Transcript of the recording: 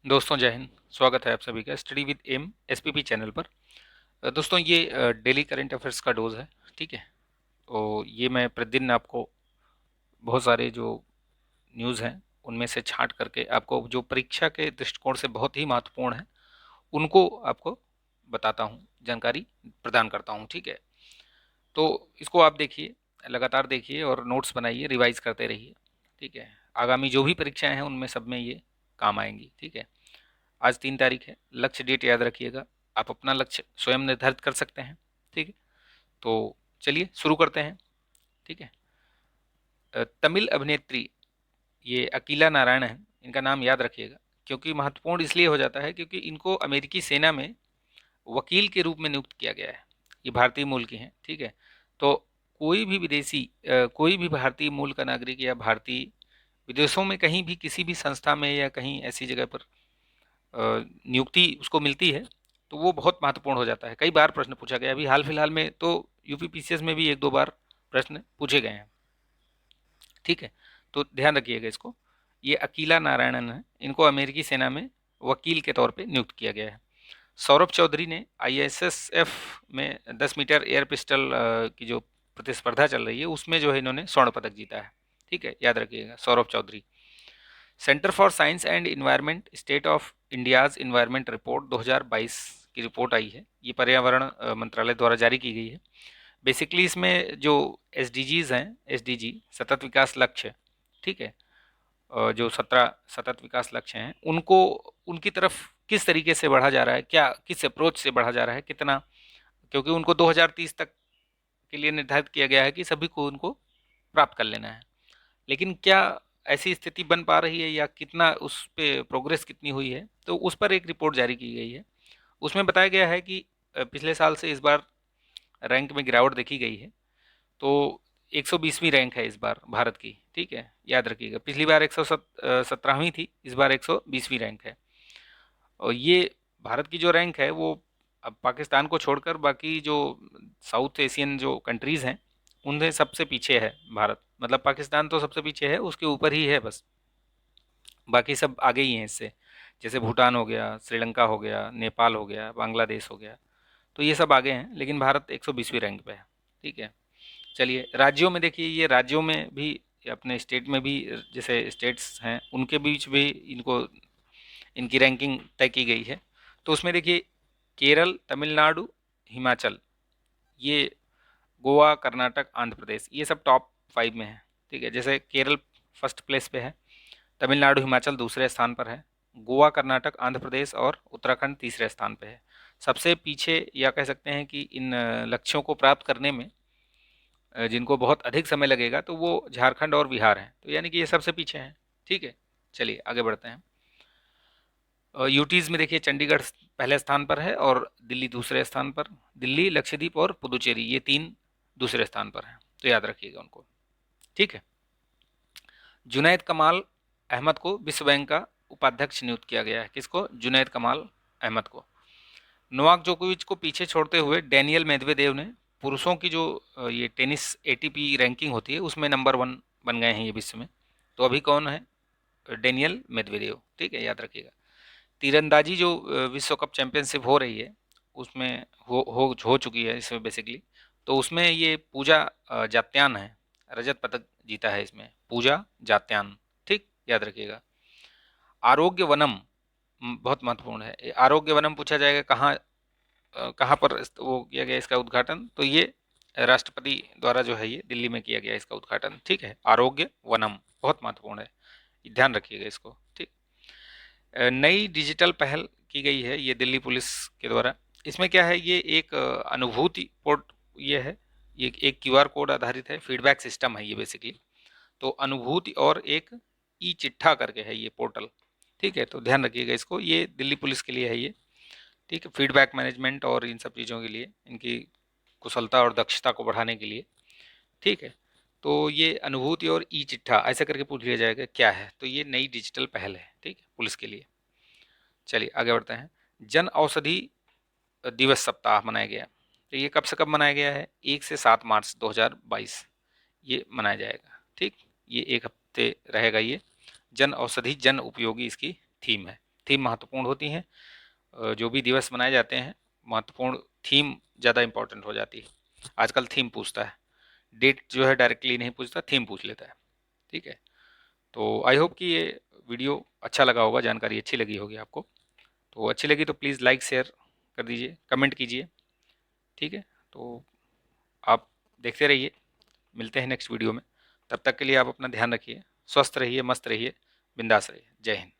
दोस्तों जय हिंद। स्वागत है आप सभी का study with M SPP channel पर। दोस्तों ये डेली करंट अफेयर्स का डोज है। ठीक है। तो ये मैं प्रतिदिन आपको बहुत सारे जो न्यूज़ हैं उनमें से छांट करके आपको जो परीक्षा के दृष्टिकोण से बहुत ही महत्वपूर्ण है उनको आपको बताता हूँ, जानकारी प्रदान करता हूँ। ठीक है। तो इसको आप देखिए, लगातार देखिए और नोट्स बनाइए, रिवाइज करते रहिए। ठीक है। आगामी जो भी परीक्षाएं हैं उनमें सब में ये काम आएंगी। ठीक है। आज 3 तारीख है। लक्ष्य डेट याद रखिएगा। आप अपना लक्ष्य स्वयं निर्धारित कर सकते हैं। ठीक है। तो चलिए शुरू करते हैं। ठीक है। तमिल अभिनेत्री ये अकीला नारायण है, इनका नाम याद रखिएगा। क्योंकि महत्वपूर्ण इसलिए हो जाता है क्योंकि इनको अमेरिकी सेना में वकील के रूप में नियुक्त किया गया है। ये भारतीय मूल की हैं। ठीक है। तो कोई भी विदेशी, कोई भी भारतीय मूल का नागरिक या भारतीय विदेशों में कहीं भी किसी भी संस्था में या कहीं ऐसी जगह पर नियुक्ति उसको मिलती है तो वो बहुत महत्वपूर्ण हो जाता है। कई बार प्रश्न पूछा गया, अभी हाल फिलहाल में तो यूपीपीसीएस में भी एक दो बार प्रश्न पूछे गए हैं। ठीक है। तो ध्यान रखिएगा इसको। ये अकीला नारायणन है, इनको अमेरिकी सेना में वकील के तौर पे नियुक्त किया गया है। सौरभ चौधरी ने आईएसएसएफ में 10 मीटर एयर पिस्टल की जो प्रतिस्पर्धा चल रही है उसमें जो है इन्होंने स्वर्ण पदक जीता है। ठीक है, याद रखिएगा Saurabh Chaudhary. Centre for science and environment state of India's environment report 2022 की रिपोर्ट आई है। ये पर्यावरण मंत्रालय द्वारा जारी की गई है। बेसिकली इसमें जो एसडीजीज हैं, एसडीजी सतत विकास लक्ष्य, ठीक है, जो 17 सतत विकास लक्ष्य हैं उनको उनकी तरफ किस तरीके से बढ़ा जा रहा है, क्या किस अप्रोच से बढ़ा जा रहा है, कितना, क्योंकि उनको 2030 तक के लिए निर्धारित किया गया है कि सभी को उनको प्राप्त कर लेना है। लेकिन क्या ऐसी स्थिति बन पा रही है या कितना उस पे प्रोग्रेस कितनी हुई है, तो उस पर एक रिपोर्ट जारी की गई है। उसमें बताया गया है कि पिछले साल से इस बार रैंक में गिरावट देखी गई है। तो 120वीं रैंक है इस बार भारत की। ठीक है, याद रखिएगा। पिछली बार 117वीं थी, इस बार 120वीं रैंक है। और ये भारत की जो रैंक है वो अब पाकिस्तान को छोड़कर बाकी जो साउथ एशियन जो कंट्रीज़ हैं उनसे सबसे पीछे है भारत। मतलब पाकिस्तान तो सबसे पीछे है, उसके ऊपर ही है बस, बाकी सब आगे ही हैं इससे। जैसे भूटान हो गया, श्रीलंका हो गया, नेपाल हो गया, बांग्लादेश हो गया, तो ये सब आगे हैं, लेकिन भारत 120वीं रैंक पे है। ठीक है। चलिए राज्यों में देखिए, ये राज्यों में भी अपने स्टेट में भी जैसे स्टेट्स हैं उनके बीच भी इनको इनकी रैंकिंग तय की गई है। तो उसमें देखिए केरल, तमिलनाडु, हिमाचल, ये गोवा, कर्नाटक, आंध्र प्रदेश, ये सब टॉप 5 में है। ठीक है। जैसे केरल फर्स्ट प्लेस पे है, तमिलनाडु हिमाचल दूसरे स्थान पर है, गोवा कर्नाटक आंध्र प्रदेश और उत्तराखंड तीसरे स्थान पर है। सबसे पीछे या कह सकते हैं कि इन लक्ष्यों को प्राप्त करने में जिनको बहुत अधिक समय लगेगा तो वो झारखंड और बिहार हैं। तो यानी कि ये सबसे पीछे हैं। ठीक है। चलिए आगे बढ़ते हैं। यूटीज़ में देखिए चंडीगढ़ पहले स्थान पर है और दिल्ली दूसरे स्थान पर। दिल्ली, लक्षद्वीप और पुदुचेरी ये 3 दूसरे स्थान पर हैं, तो याद रखिएगा उनको। ठीक है। जुनैद कमाल अहमद को विश्व बैंक का उपाध्यक्ष नियुक्त किया गया है। किसको? जुनैद कमाल अहमद को। नोवाक जोकोविच को पीछे छोड़ते हुए डेनियल मेदवेदेव ने पुरुषों की जो ये टेनिस एटीपी रैंकिंग होती है उसमें नंबर 1 बन गए हैं ये विश्व में। तो अभी कौन है? Daniel Medvedev. ठीक है, याद रखिएगा। तीरंदाजी जो विश्व कप चैंपियनशिप हो रही है उसमें हो चुकी है इसमें बेसिकली। तो उसमें ये पूजा जात्यान है, रजत पदक जीता है इसमें, पूजा जात्यान। ठीक, याद रखिएगा। आरोग्य वनम बहुत महत्वपूर्ण है। आरोग्य वनम पूछा जाएगा कहाँ पर वो किया गया इसका उद्घाटन, तो ये राष्ट्रपति द्वारा जो है ये दिल्ली में किया गया इसका उद्घाटन। ठीक है, आरोग्य वनम बहुत महत्वपूर्ण है, ध्यान रखिएगा इसको। ठीक। नई डिजिटल पहल की गई है ये दिल्ली पुलिस के द्वारा। इसमें क्या है, ये एक अनुभूति पोर्ट ये है, ये एक क्यूआर कोड आधारित है, फीडबैक सिस्टम है ये बेसिकली। तो अनुभूति और एक ई चिट्ठा करके है ये पोर्टल। ठीक है, तो ध्यान रखिएगा इसको, ये दिल्ली पुलिस के लिए है ये। ठीक है, फीडबैक मैनेजमेंट और इन सब चीज़ों के लिए, इनकी कुशलता और दक्षता को बढ़ाने के लिए। ठीक है। तो ये अनुभूति और ई चिट्ठा ऐसा करके पूछ लिया जाएगा क्या है, तो ये नई डिजिटल पहल है। ठीक है, पुलिस के लिए। चलिए आगे बढ़ते हैं। जन औषधि दिवस सप्ताह मनाया गया। तो ये कब से कब मनाया गया है? 1 से 7 मार्च 2022 ये मनाया जाएगा। ठीक, ये एक हफ्ते रहेगा ये। जन औषधि जन उपयोगी इसकी थीम है। थीम महत्वपूर्ण होती हैं। जो भी दिवस मनाए जाते हैं, महत्वपूर्ण थीम ज़्यादा इंपॉर्टेंट हो जाती है। आजकल थीम पूछता है, डेट जो है डायरेक्टली नहीं पूछता, थीम पूछ लेता है। ठीक है, तो आई होप कि ये वीडियो अच्छा लगा होगा, जानकारी अच्छी लगी होगी आपको। तो अच्छी लगी तो प्लीज़ लाइक शेयर कर दीजिए, कमेंट कीजिए। ठीक है, तो आप देखते रहिए, मिलते हैं नेक्स्ट वीडियो में। तब तक के लिए आप अपना ध्यान रखिए, स्वस्थ रहिए, मस्त रहिए, बिंदास रहिए। जय हिंद।